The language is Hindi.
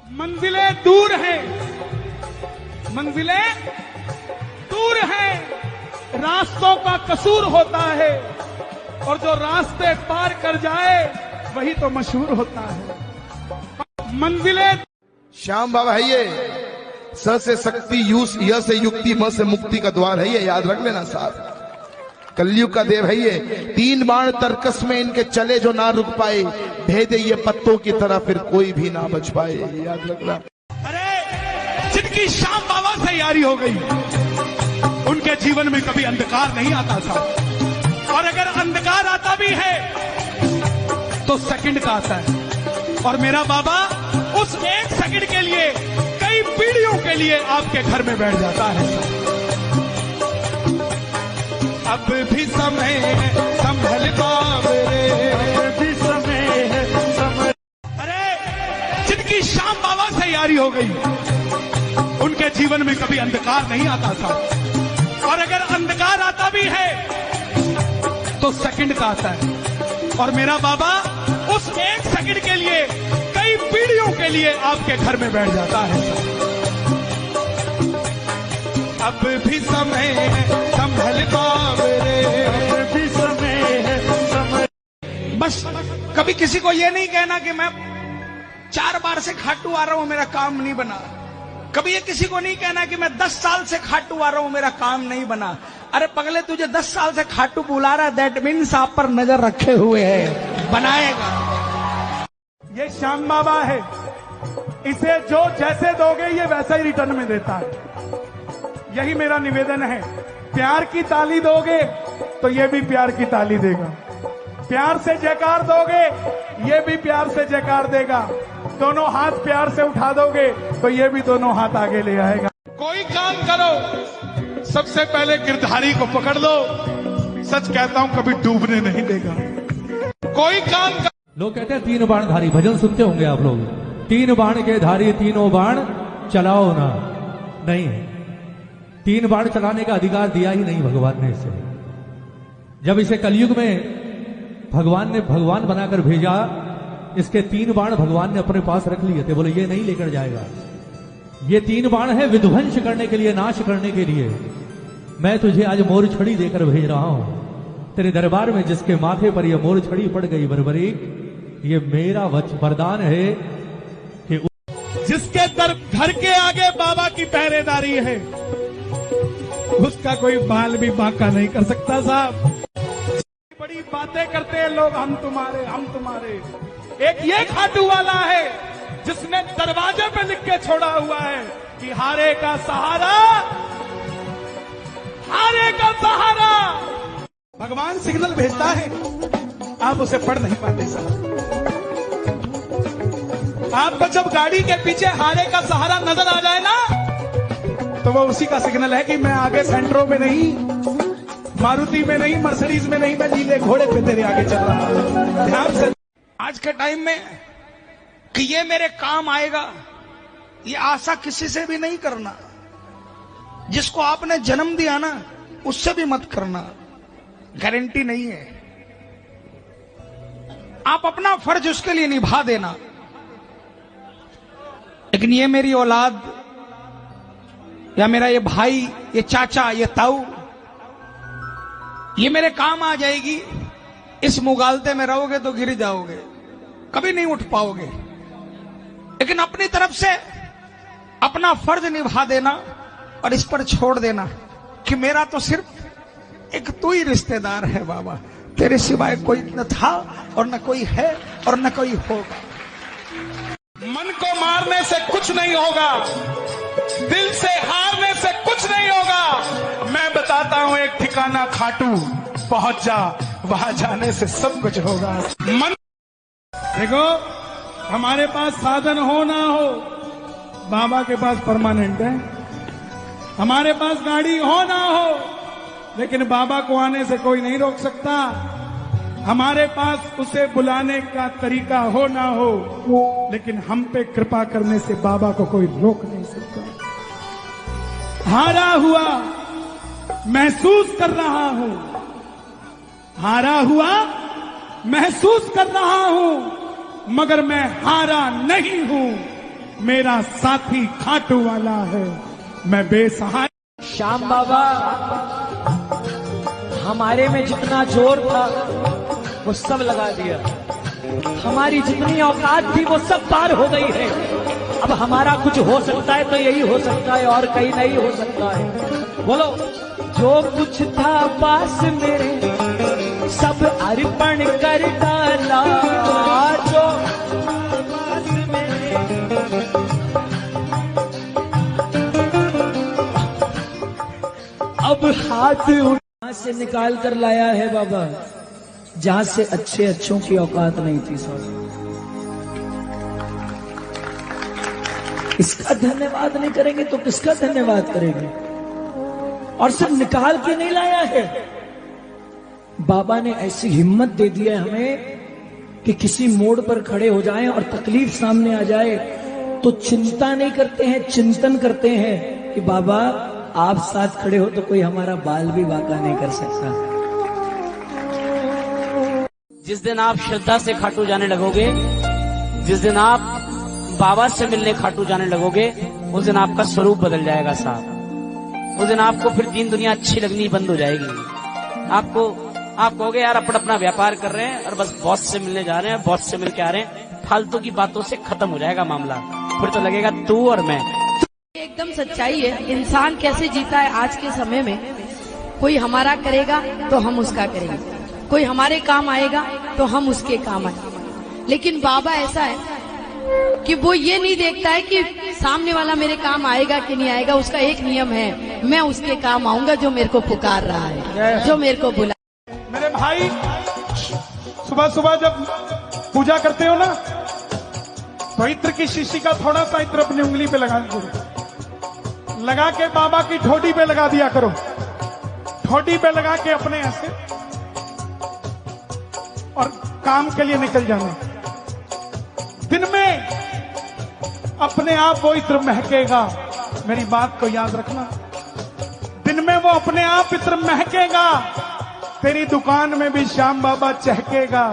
मंजिलें दूर हैं, मंजिलें दूर हैं, रास्तों का कसूर होता है और जो रास्ते पार कर जाए वही तो मशहूर होता है। मंजिलें श्याम बाबा है ये, स से शक्ति, य से युक्ति, म से मुक्ति का द्वार है ये, याद रख लेना साहब। कलयुग का देव है ये। 3 बाण तरकस में इनके चले जो ना रुक पाए, भेदे ये पत्तों की तरह फिर कोई भी ना बच पाए, याद रखना। अरे जिनकी श्याम बाबा से यारी हो गई उनके जीवन में कभी अंधकार नहीं आता था, और अगर अंधकार आता भी है तो सेकंड का आता है। और मेरा बाबा उस 1 सेकंड के लिए कई पीढ़ियों के लिए आपके घर में बैठ जाता है। अब भी समय है संभल मेरे, अब भी समय है संभल। अरे जिनकी श्याम बाबा से यारी हो गई उनके जीवन में कभी अंधकार नहीं आता था, और अगर अंधकार आता भी है तो सेकंड का आता है। और मेरा बाबा उस 1 सेकंड के लिए कई पीढ़ियों के लिए आपके घर में बैठ जाता है। अब भी समय है संभल मेरे, अब भी समय है संभल। बस कभी किसी को ये नहीं कहना कि मैं 4 बार से खाटू आ रहा हूं मेरा काम नहीं बना। कभी ये किसी को नहीं कहना कि मैं 10 साल से खाटू आ रहा हूं मेरा काम नहीं बना। अरे पगले, तुझे 10 साल से खाटू बुला रहा है, दैट मीन्स आप पर नजर रखे हुए है, बनाएगा। ये श्याम बाबा है, इसे जो जैसे दोगे ये वैसा ही रिटर्न में देता है। यही मेरा निवेदन है, प्यार की ताली दोगे तो ये भी प्यार की ताली देगा, प्यार से जयकार दोगे ये भी प्यार से जयकार देगा, दोनों हाथ प्यार से उठा दोगे तो ये भी दोनों हाथ आगे ले आएगा। कोई काम करो सबसे पहले गिरधारी को पकड़ लो, सच कहता हूं कभी डूबने नहीं देगा। कोई काम कर... लोग कहते हैं 3 बाण धारी, भजन सुनते होंगे आप लोग, 3 बाण के धारी 3 बाण चलाओ ना। नहीं, 3 बाण चलाने का अधिकार दिया ही नहीं भगवान ने इसे। जब इसे कलयुग में भगवान ने भगवान बनाकर भेजा, इसके 3 बाण भगवान ने अपने पास रख लिए थे, बोले ये नहीं लेकर जाएगा। ये 3 बाण है विध्वंस करने के लिए, नाश करने के लिए। मैं तुझे आज मोर छड़ी देकर भेज रहा हूं तेरे दरबार में, जिसके माथे पर यह मोर छड़ी पड़ गई बरबरी, ये मेरा वरदान है कि जिसके घर के आगे बाबा की पहरेदारी है उसका कोई बाल भी बांका नहीं कर सकता साहब। बड़ी बातें करते हैं लोग, हम तुम्हारे हम तुम्हारे। एक ये खाटू वाला है जिसने दरवाजे पे लिख के छोड़ा हुआ है कि हारे का सहारा, हारे का सहारा। भगवान सिग्नल भेजता है, आप उसे पढ़ नहीं पाते साहब। आपको जब गाड़ी के पीछे हारे का सहारा नजर आ जाए ना, तो वो उसी का सिग्नल है कि मैं आगे सेंट्रो में नहीं, मारुति में नहीं, मर्सिडीज में नहीं, मैं नीले घोड़े पे तेरे आगे चल रहा हूं। ध्यान से आज के टाइम में कि ये मेरे काम आएगा, ये आशा किसी से भी नहीं करना। जिसको आपने जन्म दिया ना उससे भी मत करना, गारंटी नहीं है। आप अपना फर्ज उसके लिए निभा देना, लेकिन ये मेरी औलाद या मेरा ये भाई, ये चाचा, ये ताऊ, ये मेरे काम आ जाएगी, इस मुगालते में रहोगे तो गिर जाओगे, कभी नहीं उठ पाओगे। लेकिन अपनी तरफ से अपना फर्ज निभा देना और इस पर छोड़ देना कि मेरा तो सिर्फ एक तू ही रिश्तेदार है बाबा, तेरे सिवाय कोई न था और न कोई है और न कोई होगा। मन को मारने से कुछ नहीं होगा, दिल से हारने से कुछ नहीं होगा। मैं बताता हूं एक ठिकाना खाटू, पहुंच जा, वहां जाने से सब कुछ होगा। मन देखो, हमारे पास साधन हो ना हो, बाबा के पास परमानेंट है। हमारे पास गाड़ी हो ना हो, लेकिन बाबा को आने से कोई नहीं रोक सकता। हमारे पास उसे बुलाने का तरीका हो ना हो, लेकिन हम पे कृपा करने से बाबा को कोई रोक नहीं सकता। हारा हुआ महसूस कर रहा हूं, हारा हुआ महसूस कर रहा हूं, मगर मैं हारा नहीं हूं। मेरा साथी खाटू वाला है, मैं बेसहाय। श्याम बाबा, हमारे में जितना जोर था वो सब लगा दिया, हमारी जितनी औकात थी वो सब पार हो गई है। अब हमारा कुछ हो सकता है तो यही हो सकता है और कहीं नहीं हो सकता है। बोलो, जो कुछ था पास मेरे सब अर्पण कर डाला, जो पास मेरे अब हाथ उठा से निकाल कर लाया है बाबा, जहां से अच्छों की औकात नहीं थी सब। इसका धन्यवाद नहीं करेंगे तो किसका धन्यवाद करेंगे? और सिर्फ निकाल के नहीं लाया है, बाबा ने ऐसी हिम्मत दे दी है हमें कि किसी मोड़ पर खड़े हो जाएं और तकलीफ सामने आ जाए तो चिंता नहीं करते हैं, चिंतन करते हैं कि बाबा आप साथ खड़े हो तो कोई हमारा बाल भी बांका नहीं कर सकता। जिस दिन आप श्रद्धा से खाटू जाने लगोगे, जिस दिन आप बाबा से मिलने खाटू जाने लगोगे, उस दिन आपका स्वरूप बदल जाएगा साहब। उस दिन आपको फिर दीन दुनिया अच्छी लगनी बंद हो जाएगी। आप कहोगे यार अपन अपना व्यापार कर रहे हैं और बस बॉस से मिलने जा रहे हैं, बॉस से मिल के आ रहे हैं, फालतू की बातों से खत्म हो जाएगा मामला। फिर तो लगेगा तू और मैं। एकदम सच्चाई है। इंसान कैसे जीता है आज के समय में, कोई हमारा करेगा तो हम उसका करेंगे, कोई हमारे काम आएगा तो हम उसके काम आएंगे। लेकिन बाबा ऐसा है कि वो ये नहीं देखता है कि सामने वाला मेरे काम आएगा कि नहीं आएगा। उसका एक नियम है, मैं उसके काम आऊंगा जो मेरे को पुकार रहा है, जो मेरे को बुला। मेरे भाई, सुबह सुबह जब पूजा करते हो ना तो इत्र की शीशी का थोड़ा सा इत्र अपनी उंगली पे लगा करो, लगा के बाबा की ठोडी पे लगा दिया करो। ठोडी पे लगा के अपने ऐसे और काम के लिए निकल जाना। दिन में अपने आप वो इत्र महकेगा। मेरी बात को याद रखना, दिन में वो अपने आप इत्र महकेगा। तेरी दुकान में भी श्याम बाबा चहकेगा।